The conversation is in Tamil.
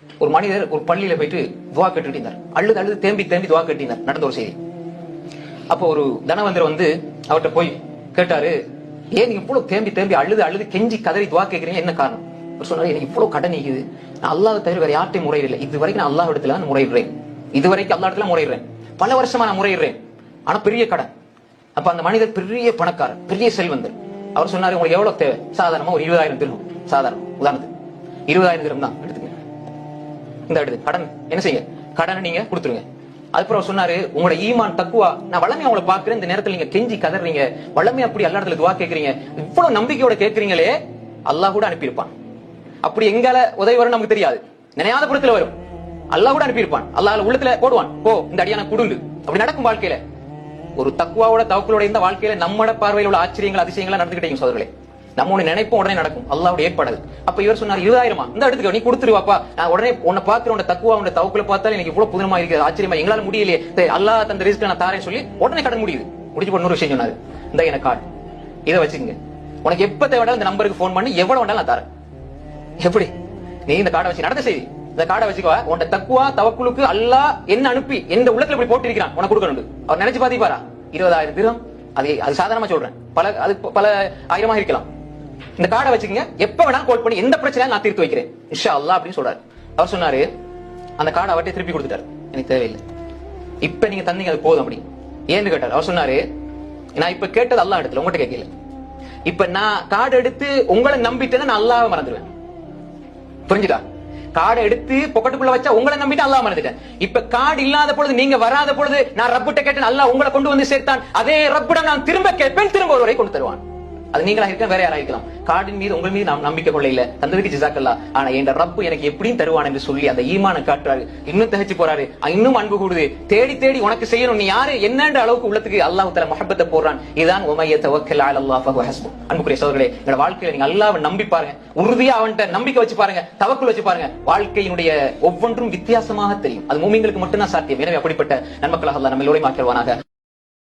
ஒரு மனிதர் ஒரு பள்ளியில போயிட்டு துவா கேட்டுட்டு இருந்தார். அழுது அழுது தேம்பி தேம்பி துவா கேட்டிருந்தார். நடந்த ஒரு செய்தி. அப்போ ஒரு தனவந்தர் வந்து அவர்கிட்ட போய் கேட்டாரு, ஏன் நீங்க இவ்வளவு தேம்பி தேம்பி அழுது அழுது கெஞ்சி கதறி துவா கேட்கறீங்க, என்ன காரணம்? அவர் சொன்னாரு, எனக்கு இவ்வளவு கடன் நீக்குது, நான் அல்லாஹ்வை தவிர வேற யார்ட்டையும் முறையிடல, இது வரைக்கும் நான் அல்லாஹ் இடத்துல முறையிடுறேன், இது வரைக்கும் அல்லாஹ் இடத்துல முறையிடுறேன், பல வருஷமா நான் முறையிடுறேன், ஆனா பெரிய கடன். அப்ப அந்த மனிதர் பெரிய பணக்காரர், பெரிய செல்வந்தர். அவர் சொன்னாரு, உங்களுக்கு எவ்வளவு தேவை? சாதாரணமா ஒரு 20,000 திரும்ப, சாதாரண உதாரணத்துக்கு 20,000 திரும்ப தான் எடுத்துங்க, இந்த எடுத்து கடன் என்ன செய்யுங்க, கடனை நீங்க கொடுத்துருங்க. அதுக்கப்புறம் சொன்னாரு, உங்களோட ஈமான் தக்குவா, நான் வளமையா உங்களை பாக்குறேன், இந்த நேரத்துல நீங்க கெஞ்சி கதறீங்க, வளமையா அப்படி எல்லா இடத்துல துவா கேட்கறீங்க, இவ்வளவு நம்பிக்கையோட கேட்கறீங்களே, அல்லாஹ் கூட அனுப்பியிருப்பான். அப்படி எங்கால உதவி வரும் நமக்கு தெரியாது, நினையாத புறத்துல வரும், அல்லாஹ் கூட அனுப்பியிருப்பான். அல்லாஹ் உள்ளத்துல போடுவான், போ இந்த அடியான குடுண்டு. அப்படி நடக்கும் வாழ்க்கையில. ஒரு தக்குவாவோட தவக்குலோட இந்த வாழ்க்கையில நம்மட பார்வையில் உள்ள ஆச்சரியங்கள் அதிசயங்களா நடந்துகிட்டீங்க சோதர்களே. நம்ம ஒண்ணு நினைப்போம், உடனே நடக்கும், அல்லாஹ்வுடைய ஏற்பாடு. அப்ப இவர் சொன்னார், 20,000 இந்த எடுத்துக்க, நீ கொடுத்துருவாப்பா, நான் உடனே உன்னை பார்த்து உன்ன தக்குவா உன்ன தவக்குல பார்த்தாலும் எனக்கு இவ்வளவு புதுமா இருக்குது, ஆச்சரியமா, எங்களால முடியலையே, அல்லாஹ் தந்த ரிஸ்க் நான் தாரேன்னு சொல்லி உடனே கடன் முடியுது. முடிச்சு போன ஒரு விஷயம் சொன்னாரு, இந்த எனக்கு கார்டு, இதை வச்சுக்கங்க, உனக்கு எப்ப தேவையாலும் இந்த நம்பருக்கு போன் பண்ணி எவ்வளவு வேண்டாலும் நான் தரேன். எப்படி? நீ இந்த கார்டை வச்சு நடந்த செய்தி, இந்த கார்டை வச்சுக்கவா, உன்ட தக்குவா தவக்குலுக்கு அல்லாஹ் என்ன அனுப்பி எந்த உள்ளத்துல இப்படி போட்டு இருக்கிறான் உனக்கு கொடுக்கணும். அவர் நினைச்சு பாத்தீப்பாரா? 20,000 திர்ஹம். அது சாதாரணமா சொல்றேன், பல ஆயிரமா இருக்கலாம். இந்த கார்டை வச்சுக்கங்க, எப்ப வேணாலும் கால் பண்ணி எந்த பிரச்சனையும் நான் தீர்த்து வைக்கிறேன் இன்ஷா அல்லாஹ் அப்படின்னு சொல்றாரு. அவர் சொன்னாரு, அந்த கார்டை அவர்கிட்ட திருப்பி கொடுத்துட்டாரு, எனக்கு தேவையில்லை, இப்ப நீங்க தந்தீங்க அது போதும் அப்படி. ஏன்னு கேட்டாரு. அவர் சொன்னாரு, நான் இப்ப கேட்டது அல்லாஹ் இடத்துல, உங்ககிட்ட கேட்கல. இப்ப நான் கார்டு எடுத்து உங்களை நம்பிட்டேன்னா நான் அல்லாஹ்வை மறந்துடுவேன். புரிஞ்சுதா? கார்டை எடுத்து பொக்கெட்டுக்குள்ள வச்சா உங்களை நம்பிட்டு அல்லாஹ் மறந்துட்டேன். இப்ப கார்டு இல்லாத பொழுது, நீங்க வராத பொழுது நான் ரப்பிட்ட கேட்டேன், அல்லாஹ் உங்களை கொண்டு வந்து சேர்த்தான், அதே ரப்பிடம் நான் திரும்ப கேட்பேன், திரும்ப ஒரு வரை கொண்டு தருவான். அது நீங்களா இருக்கலாம், வேற யாரா இருக்கலாம். கார்டின் மீது உங்கள் மீது நாம் நம்பிக்கை கொள்ள இல்ல, தந்ததுக்கு ஜிசாக்கல்லா, ஆனா என் ரப்பு எனக்கு எப்படியும் தருவான் என்று சொல்லி அந்த ஈமான காட்டுறாரு. இன்னும் தகச்சு போறாரு, இன்னும் அன்பு கூடுது, தேடி தேடி உனக்கு செய்யணும், நீ யாரு என்னன்ற அளவுக்கு உள்ளத்துக்கு அல்லாஹ் தஆலா முஹப்பத்தை போடுறான். இதுதான் உமைய தவக்கல் அலல்லாஹ் ஃபஹுவ ஹஸ்பு. அன்புக்குரிய சகோதரர்களே, உங்க வாழ்க்கையில நீங்க அல்லாஹ்வை நம்பி பாருங்க, உறுதியா அவன்கிட்ட நம்பிக்கை வச்சு பாருங்க, தவக்குல் வச்சு பாருங்க, வாழ்க்கையினுடைய ஒவ்வொன்றும் வித்தியாசமாக தெரியும். அது மூமின்களுக்கு மட்டும்தான் சாத்தியம். எனவே அப்படிப்பட்ட நன்மக்களாக அல்லாஹ் நம்ம எல்லோரையும் ஆக்கிடுவானாக.